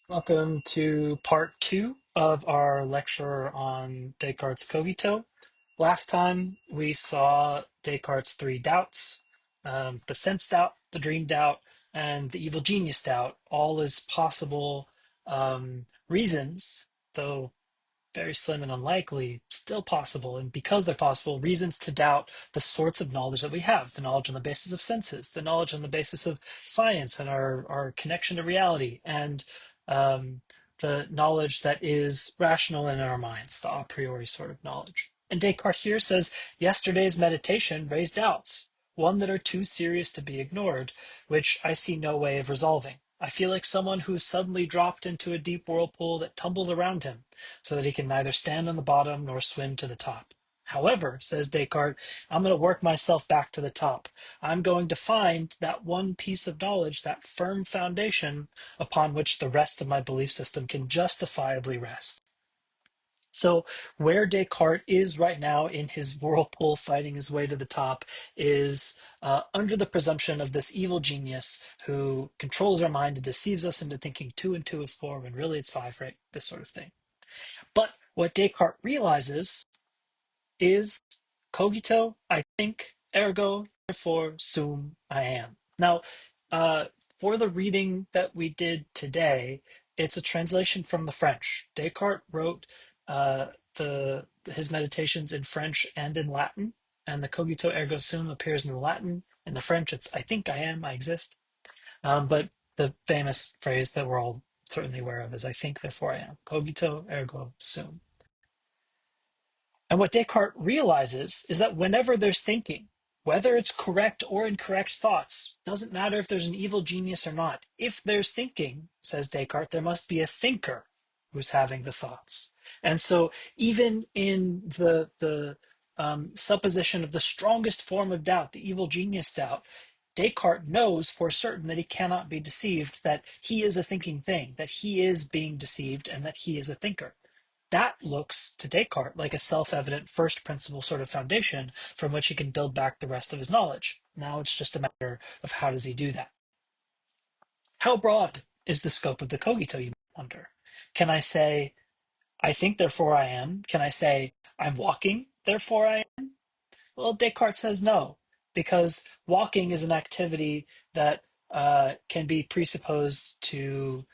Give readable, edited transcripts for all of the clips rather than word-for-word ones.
Welcome to part two of our lecture on Descartes' cogito. Last time we saw Descartes' three doubts, the sense doubt, the dream doubt, and the evil genius doubt, all as possible reasons, though very slim and unlikely, still possible. And because they're possible, reasons to doubt the sorts of knowledge that we have, the knowledge on the basis of senses, the knowledge on the basis of science and our connection to reality, and um, the knowledge that is rational in our minds, the a priori sort of knowledge. And Descartes here says, yesterday's meditation raised doubts, one that are too serious to be ignored, which I see no way of resolving. I feel like someone who's suddenly dropped into a deep whirlpool that tumbles around him so that he can neither stand on the bottom nor swim to the top. However, says Descartes, I'm going to work myself back to the top. I'm going to find that one piece of knowledge, that firm foundation upon which the rest of my belief system can justifiably rest. So, where Descartes is right now in his whirlpool fighting his way to the top is under the presumption of this evil genius who controls our mind and deceives us into thinking two and two is four when really it's five, right? This sort of thing. But what Descartes realizes is cogito, I think, ergo, therefore, sum, I am. Now, uh, for the reading that we did today, it's a translation from the French. Descartes wrote his meditations in French and in Latin, and the cogito ergo sum appears in the Latin. In the French, it's I think I am, I exist. But the famous phrase that we're all certainly aware of is I think, therefore I am. Cogito ergo sum. And what Descartes realizes is that whenever there's thinking, whether it's correct or incorrect thoughts, doesn't matter if there's an evil genius or not. If there's thinking, says Descartes, there must be a thinker who's having the thoughts. And so even in the supposition of the strongest form of doubt, the evil genius doubt, Descartes knows for certain that he cannot be deceived, that he is a thinking thing, that he is being deceived, and that he is a thinker. That looks to Descartes like a self-evident first principle sort of foundation from which he can build back the rest of his knowledge. Now it's just a matter of how does he do that? How broad is the scope of the cogito, you might wonder? Can I say, I think, therefore I am? Can I say, I'm walking, therefore I am? Well, Descartes says no, because walking is an activity that can be presupposed to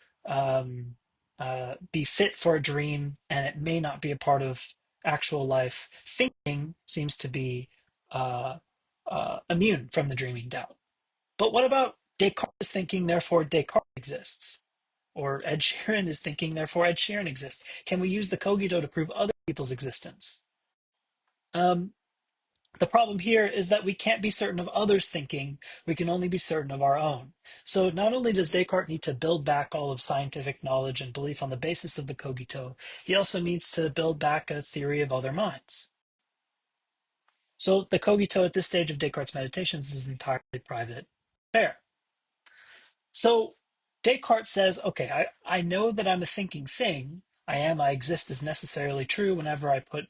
be fit for a dream, and it may not be a part of actual life. Thinking seems to be uh, immune from the dreaming doubt. But what about Descartes is thinking, therefore Descartes exists? Or Ed Sheeran is thinking, therefore Ed Sheeran exists? Can we use the cogito to prove other people's existence? Um, the problem here is that we can't be certain of others' thinking, we can only be certain of our own. So not only does Descartes need to build back all of scientific knowledge and belief on the basis of the cogito, he also needs to build back a theory of other minds. So the cogito at this stage of Descartes' meditations is an entirely private affair. So Descartes says, okay, I know that I'm a thinking thing. I am, I exist is necessarily true whenever I put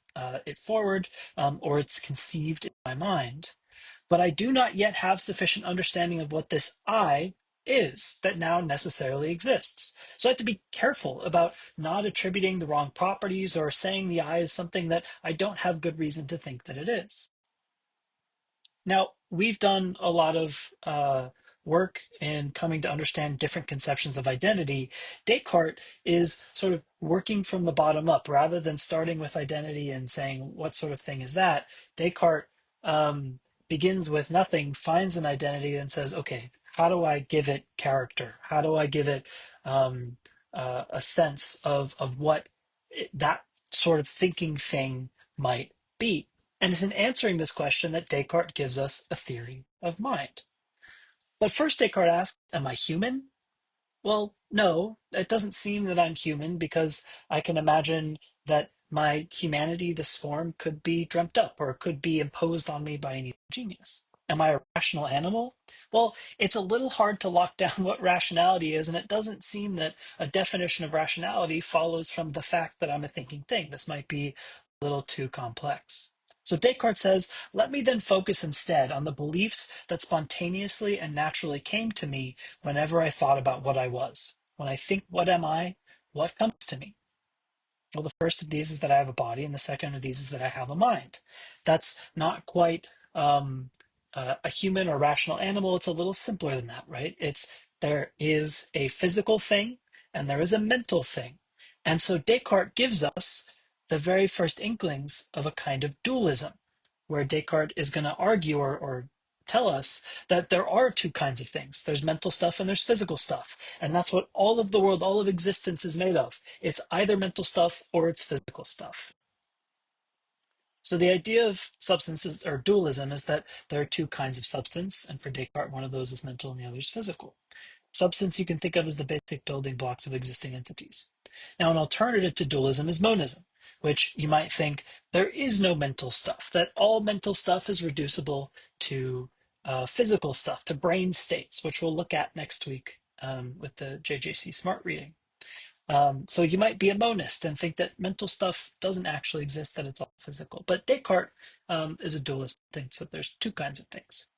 it forward or it's conceived in my mind. But I do not yet have sufficient understanding of what this I is that now necessarily exists. So I have to be careful about not attributing the wrong properties or saying the I is something that I don't have good reason to think that it is. Now, we've done a lot of work in coming to understand different conceptions of identity. Descartes is sort of working from the bottom up rather than starting with identity and saying, what sort of thing is that? Descartes um, begins with nothing, finds an identity, and says, okay, how do I give it character? How do I give it a sense of what that sort of thinking thing might be? And it's in answering this question that Descartes gives us a theory of mind. But first, Descartes asks, am I human? Well, no, it doesn't seem that I'm human because I can imagine that my humanity, this form, could be dreamt up or could be imposed on me by an evil genius. Am I a rational animal? Well, it's a little hard to lock down what rationality is, and it doesn't seem that a definition of rationality follows from the fact that I'm a thinking thing. This might be a little too complex. So Descartes says, let me then focus instead on the beliefs that spontaneously and naturally came to me whenever I thought about what I was. When I think, what am I? What comes to me? Well, the first of these is that I have a body, and the second of these is that I have a mind. That's not quite a human or rational animal. It's a little simpler than that, right? There is a physical thing and there is a mental thing. And so Descartes gives us the very first inklings of a kind of dualism, where Descartes is going to argue or tell us that there are two kinds of things. There's mental stuff and there's physical stuff. And that's what all of the world, all of existence is made of. It's either mental stuff or it's physical stuff. So the idea of substances or dualism is that there are two kinds of substance, and for Descartes, one of those is mental and the other is physical. Substance you can think of as the basic building blocks of existing entities. Now, an alternative to dualism is monism, which you might think there is no mental stuff, that all mental stuff is reducible to physical stuff, to brain states, which we'll look at next week with the JJC Smart reading. So you might be a monist and think that mental stuff doesn't actually exist, that it's all physical. But Descartes is a dualist, thinks that there's two kinds of things.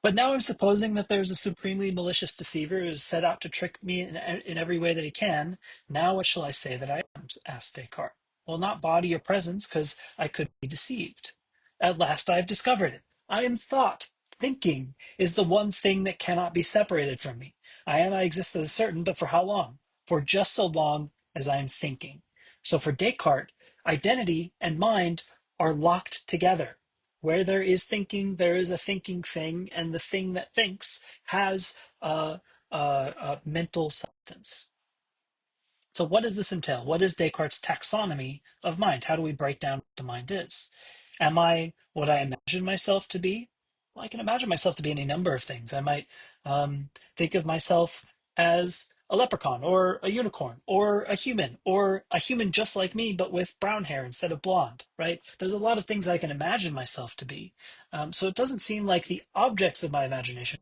But now I'm supposing that there's a supremely malicious deceiver who's set out to trick me in every way that he can. Now what shall I say that I am? Asked Descartes. Well, not body or presence, because I could be deceived. At last I have discovered it. I am thought. Thinking is the one thing that cannot be separated from me. I exist as certain, but for how long? For just so long as I am thinking. So for Descartes, identity and mind are locked together. Where there is thinking, there is a thinking thing, and the thing that thinks has a mental substance. So, what does this entail? What is Descartes' taxonomy of mind? How do we break down what the mind is? Am I what I imagine myself to be? Well, I can imagine myself to be any number of things. I might think of myself as a leprechaun or a unicorn or a human just like me, but with brown hair instead of blonde, right? There's a lot of things I can imagine myself to be. So it doesn't seem like the objects of my imagination.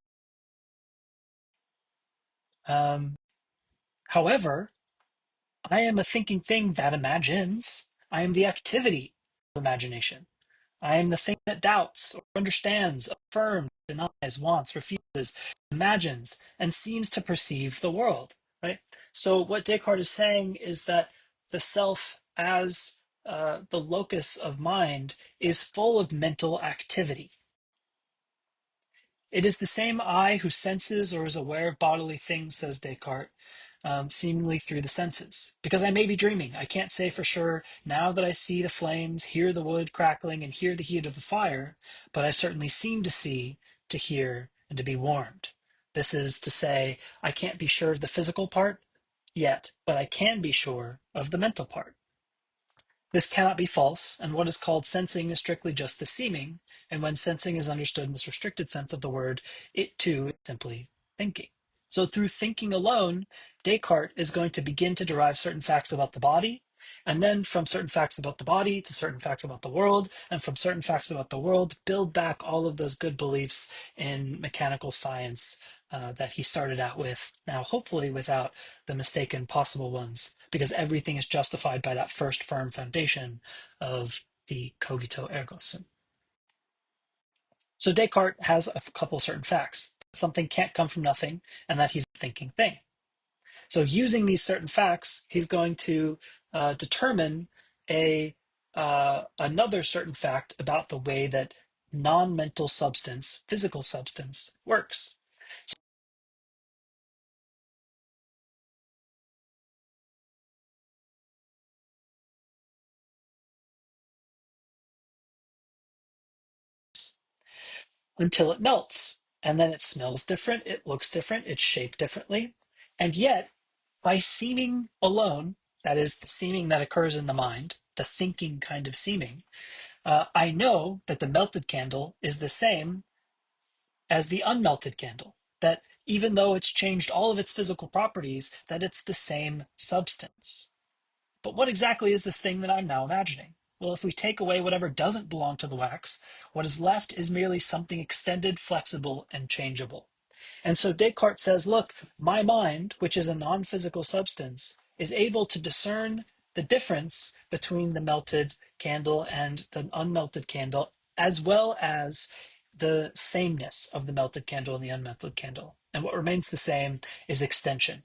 Um, However, I am a thinking thing that imagines. I am the activity of imagination. I am the thing that doubts or understands, affirms, denies, wants, refuses, imagines, and seems to perceive the world. Right. So what Descartes is saying is that the self, as the locus of mind, is full of mental activity. It is the same I who senses or is aware of bodily things, says Descartes, seemingly through the senses. Because I may be dreaming. I can't say for sure now that I see the flames, hear the wood crackling, and hear the heat of the fire, but I certainly seem to see, to hear, and to be warmed. This is to say, I can't be sure of the physical part yet, but I can be sure of the mental part. This cannot be false, and what is called sensing is strictly just the seeming, and when sensing is understood in this restricted sense of the word, it too is simply thinking. So through thinking alone, Descartes is going to begin to derive certain facts about the body, and then from certain facts about the body to certain facts about the world, and from certain facts about the world, build back all of those good beliefs in mechanical science that he started out with, now hopefully without the mistaken possible ones, because everything is justified by that first firm foundation of the cogito ergo sum. So Descartes has a couple certain facts. Something can't come from nothing, and that he's a thinking thing. So using these certain facts, he's going to determine another certain fact about the way that non-mental substance, physical substance, works. Until it melts. And then it smells different, it looks different, it's shaped differently. And yet, by seeming alone, that is the seeming that occurs in the mind, the thinking kind of seeming, I know that the melted candle is the same as the unmelted candle. That even though it's changed all of its physical properties, that it's the same substance. But what exactly is this thing that I'm now imagining? Well, if we take away whatever doesn't belong to the wax, what is left is merely something extended, flexible, and changeable. And so Descartes says, look, my mind, which is a non physical substance, is able to discern the difference between the melted candle and the unmelted candle, as well as the sameness of the melted candle and the unmelted candle. And what remains the same is extension.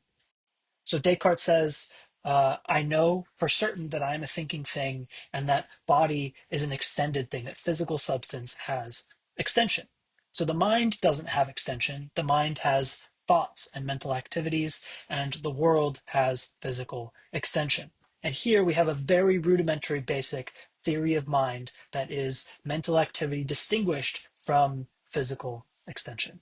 So Descartes says, I know for certain that I'm a thinking thing and that body is an extended thing, that physical substance has extension. So the mind doesn't have extension. The mind has thoughts and mental activities, and the world has physical extension. And here we have a very rudimentary basic theory of mind that is mental activity distinguished from physical extension.